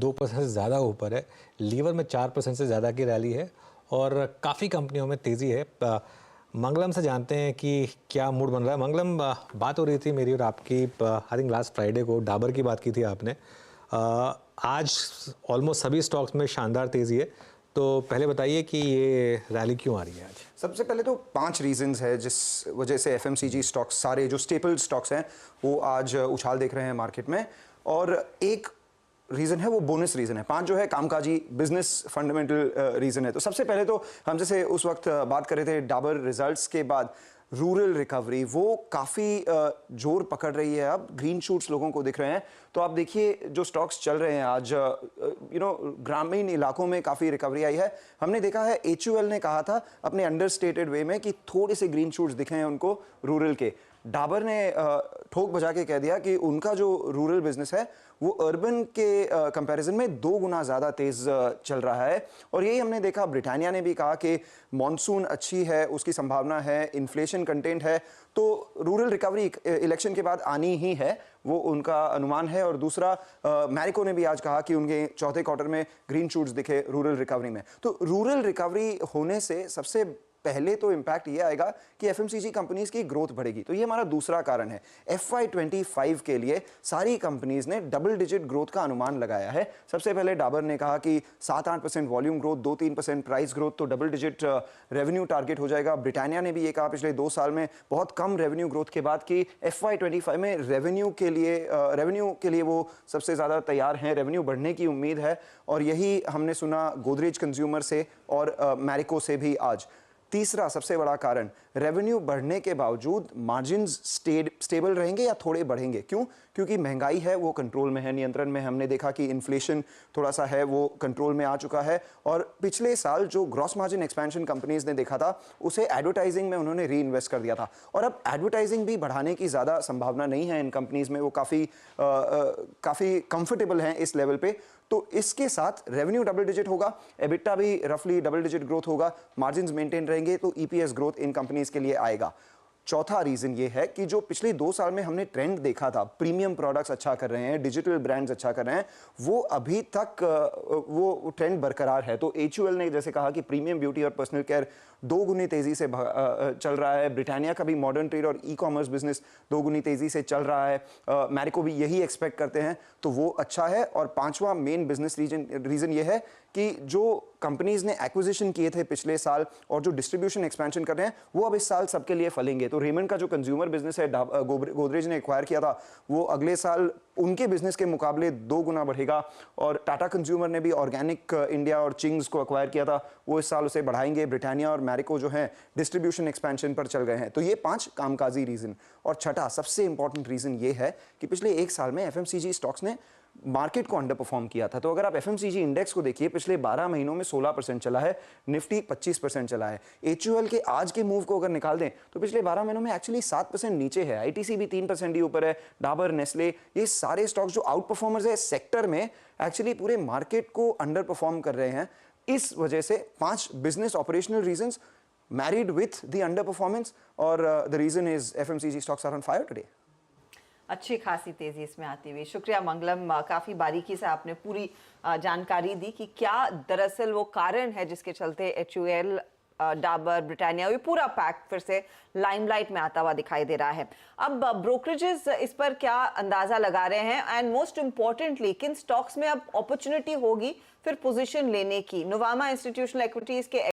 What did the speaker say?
2% से ज़्यादा ऊपर है, लीवर में 4% से ज़्यादा की रैली है और काफ़ी कंपनियों में तेज़ी है। मंगलम से जानते हैं कि क्या मूड बन रहा है। मंगलम, बात हो रही थी मेरी और आपकी, आई थिंक लास्ट फ्राइडे को डाबर की बात की थी आपने। आज ऑलमोस्ट सभी स्टॉक्स में शानदार तेज़ी है, तो पहले बताइए कि ये रैली क्यों आ रही है आज? सबसे पहले तो 5 रीजंस है जिस वजह से एफएमसीजी स्टॉक्स, सारे जो स्टेपल स्टॉक्स हैं वो आज उछाल देख रहे हैं मार्केट में। और एक रीजन है वो बोनस रीजन है, 5 जो है कामकाजी बिजनेस फंडामेंटल रीजन है। तो सबसे पहले तो हम जैसे उस वक्त बात कर रहे थे डाबर रिजल्ट्स के बाद, रूरल रिकवरी वो काफ़ी जोर पकड़ रही है, अब ग्रीन शूट्स लोगों को दिख रहे हैं। तो आप देखिए जो स्टॉक्स चल रहे हैं आज, ग्रामीण इलाकों में काफ़ी रिकवरी आई है। हमने देखा है HUL ने कहा था अपने अंडरस्टेटेड वे में कि थोड़े से ग्रीन शूट्स दिखे हैं उनको रूरल के। डाबर ने ठोक बजा के कह दिया कि उनका जो रूरल बिजनेस है वो अर्बन के कंपैरिजन में 2 गुना ज़्यादा तेज़ चल रहा है। और यही हमने देखा, ब्रिटानिया ने भी कहा कि मॉनसून अच्छी है, उसकी संभावना है, इन्फ्लेशन कंटेंट है, तो रूरल रिकवरी इलेक्शन के बाद आनी ही है, वो उनका अनुमान है। और दूसरा, मैरिको ने भी आज कहा कि उनके चौथे क्वार्टर में ग्रीन शूट्स दिखे रूरल रिकवरी में। तो रूरल रिकवरी होने से सबसे पहले तो इंपैक्ट ये आएगा कि एफएमसीजी कंपनीज की ग्रोथ बढ़ेगी। तो ये हमारा दूसरा कारण है। FY25 के लिए सारी कंपनीज ने डबल डिजिट ग्रोथ का अनुमान लगाया है। सबसे पहले डाबर ने कहा कि 7-8% वॉल्यूम ग्रोथ, 2-3% प्राइस ग्रोथ, तो डबल डिजिट रेवेन्यू टारगेट हो जाएगा। ब्रिटानिया ने भी ये कहा पिछले 2 साल में बहुत कम रेवेन्यू ग्रोथ के बाद कि FY25 में रेवेन्यू के लिए वो सबसे ज़्यादा तैयार हैं, रेवेन्यू बढ़ने की उम्मीद है। और यही हमने सुना गोदरेज कंज्यूमर से और मैरिको से भी आज। तीसरा सबसे बड़ा कारण, रेवेन्यू बढ़ने के बावजूद मार्जिन्स स्टेबल रहेंगे या थोड़े बढ़ेंगे। क्यों? क्योंकि महंगाई है वो कंट्रोल में है, नियंत्रण में। हमने देखा कि इन्फ्लेशन थोड़ा सा है वो कंट्रोल में आ चुका है। और पिछले साल जो ग्रॉस मार्जिन एक्सपेंशन कंपनीज ने देखा था उसे एडवर्टाइजिंग में उन्होंने री इन्वेस्ट कर दिया था। और अब एडवर्टाइजिंग भी बढ़ाने की ज़्यादा संभावना नहीं है इन कंपनीज में, वो काफ़ी कंफर्टेबल हैं इस लेवल पे। तो इसके साथ रेवेन्यू डबल डिजिट होगा, एबिटा भी रफली डबल डिजिट ग्रोथ होगा, मार्जिन्स मेंटेन रहेंगे, तो EPS ग्रोथ इन कंपनीज के लिए आएगा। चौथा रीजन ये है कि जो पिछले 2 साल में हमने ट्रेंड देखा था, प्रीमियम प्रोडक्ट्स अच्छा कर रहे हैं, डिजिटल ब्रांड्स अच्छा कर रहे हैं, वो अभी तक वो ट्रेंड बरकरार है। तो HUL ने जैसे कहा कि प्रीमियम ब्यूटी और पर्सनल केयर 2 गुनी तेजी से चल रहा है। ब्रिटानिया का भी मॉडर्न ट्रेड और ई-कॉमर्स बिजनेस 2 गुनी तेजी से चल रहा है। मैरिको भी यही एक्सपेक्ट करते हैं, तो वो अच्छा है। और 5वां मेन बिजनेस रीजन ये है कि जो कंपनीज ने एक्विजिशन किए थे पिछले साल और जो डिस्ट्रीब्यूशन एक्सपेंशन कर रहे हैं वो अब इस साल सबके लिए फलेंगे। तो रेमंड का जो कंज्यूमर बिजनेस है गोदरेज ने एक्वायर किया था, वो अगले साल उनके बिजनेस के मुकाबले 2 गुना बढ़ेगा। और टाटा कंज्यूमर ने भी ऑर्गेनिक इंडिया और चिंग्स को एक्वायर किया था, वो इस साल उसे बढ़ाएंगे। ब्रिटानिया और मैरिको जो है डिस्ट्रीब्यूशन एक्सपेंशन पर चल गए हैं। तो ये 5 कामकाजी रीजन। और छठा सबसे इंपॉर्टेंट रीजन ये है कि पिछले 1 साल में एफएमसीजी स्टॉक्स ने मार्केट को अंडर परफॉर्म किया था। तो अगर आप एफएमसीजी इंडेक्स को देखिए, पिछले 12 महीनों में 16% चला है, निफ्टी 25% चला है। HUL के आज के मूव को अगर निकाल दें तो पिछले 12 महीनों में एक्चुअली 7% नीचे है। ITC भी 3% ही ऊपर है, डाबर, नेस्ले, ये सारे स्टॉक्स जो आउट परफॉर्मर्स है सेक्टर में, एक्चुअली पूरे मार्केट को अंडर परफॉर्म कर रहे हैं। इस वजह से 5 business operational reasons married with the under performance, और the reason is FMCG stocks are on fire today. अच्छी खासी तेजी इसमें आती हुई। शुक्रिया मंगलम, काफी बारीकी से आपने पूरी जानकारी दी कि क्या दरअसल वो कारण है जिसके चलते HUL, डाबर, ब्रिटानिया, ये पूरा पैक फिर से लाइमलाइट में आता हुआ दिखाई दे रहा है। अब ब्रोकरेजेस इस पर क्या अंदाजा लगा रहे हैं, एंड मोस्ट इंपॉर्टेंटली किन स्टॉक्स में अब अपॉर्चुनिटी होगी फिर पोजीशन लेने की? नोवामा इंस्टीट्यूशनल इक्विटीज के